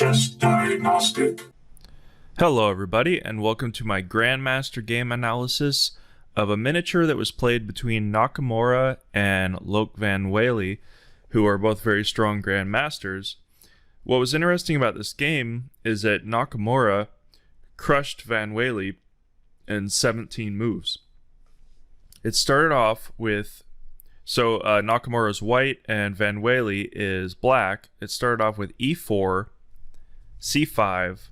Chess Diagnostic. Hello everybody, and welcome to my Grandmaster game analysis of a miniature that was played between Nakamura and Loek van Wely, who are both very strong Grandmasters. What was interesting about this game is that Nakamura crushed van Wely in 17 moves. It started off with, Nakamura is white and van Wely is black. It started off with e4, c5,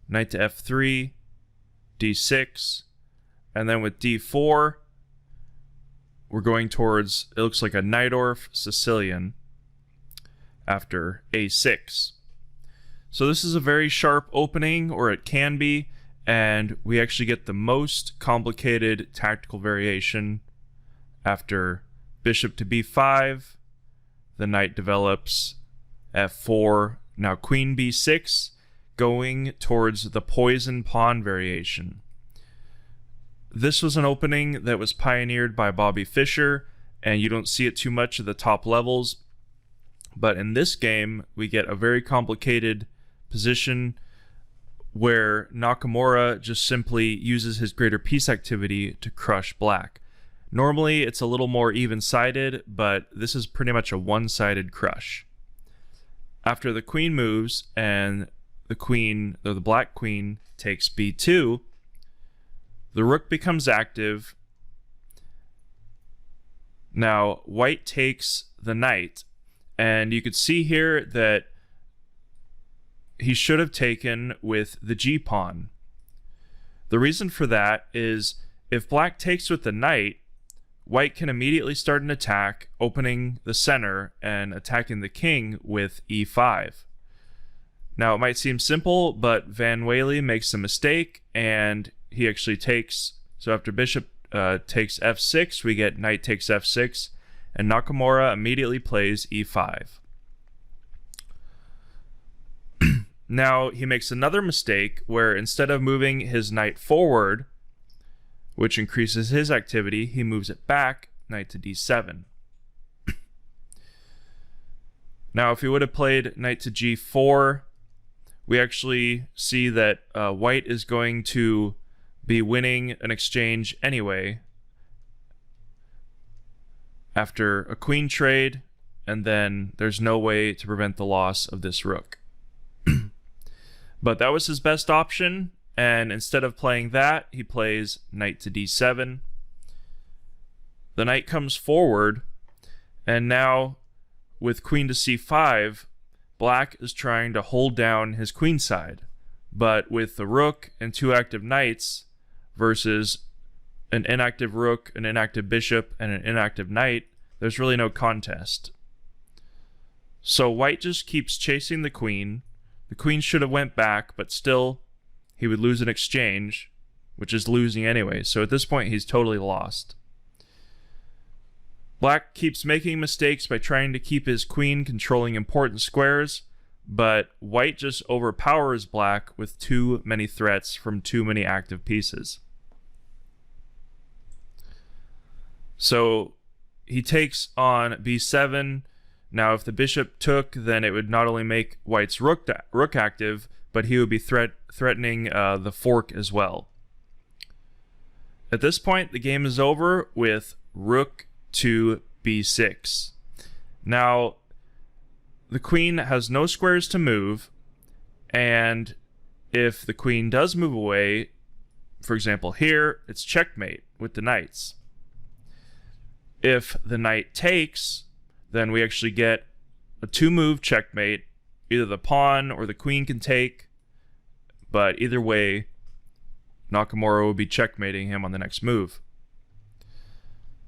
knight to f3, d6, and then with d4, we're going towards, it looks like a Najdorf Sicilian after a6. So this is a very sharp opening, or it can be, and we actually get the most complicated tactical variation after bishop to b5, the knight develops f4, now queen b6, going towards the poison pawn variation. This was an opening that was pioneered by Bobby Fischer, and you don't see it too much at the top levels, but in this game we get a very complicated position where Nakamura just simply uses his greater piece activity to crush black. Normally it's a little more even-sided, but this is pretty much a one-sided crush. After the queen moves and the black queen takes b2, the rook becomes active. Now white takes the knight, and you could see here that he should have taken with the g-pawn. The reason for that is if black takes with the knight, white can immediately start an attack, opening the center and attacking the king with e5. Now it might seem simple, but van Wely makes a mistake and he actually takes, so after bishop takes f6, we get knight takes f6, and Nakamura immediately plays e5. Now he makes another mistake where instead of moving his knight forward, which increases his activity, he moves it back, knight to d7. Now if he would have played knight to g4, we actually see that white is going to be winning an exchange anyway after a queen trade, and then there's no way to prevent the loss of this rook. But that was his best option, and instead of playing that, he plays knight to d7. The knight comes forward, and now with queen to c5, black is trying to hold down his queen side. But with the rook and two active knights versus an inactive rook, an inactive bishop, and an inactive knight, there's really no contest. So white just keeps chasing the queen. The queen should have went back, but still he would lose an exchange, which is losing anyway. So at this point he's totally lost. Black keeps making mistakes by trying to keep his queen controlling important squares, but white just overpowers black with too many threats from too many active pieces. So he takes on b7. Now if the bishop took, then it would not only make white's rook active, but he would be threatening the fork as well. At this point the game is over with rook to b6. Now the queen has no squares to move, and if the queen does move away, for example here, it's checkmate with the knights. If the knight takes, then we actually get a two-move checkmate. Either the pawn or the queen can take, but either way, Nakamura will be checkmating him on the next move.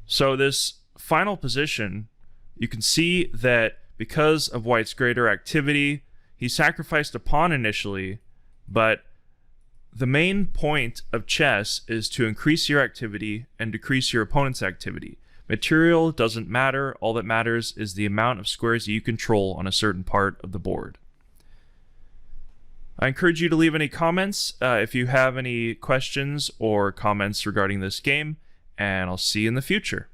So this final position, you can see that because of white's greater activity, he sacrificed a pawn initially, but the main point of chess is to increase your activity and decrease your opponent's activity. Material doesn't matter. All that matters is the amount of squares that you control on a certain part of the board. I encourage you to leave any comments if you have any questions or comments regarding this game, and I'll see you in the future.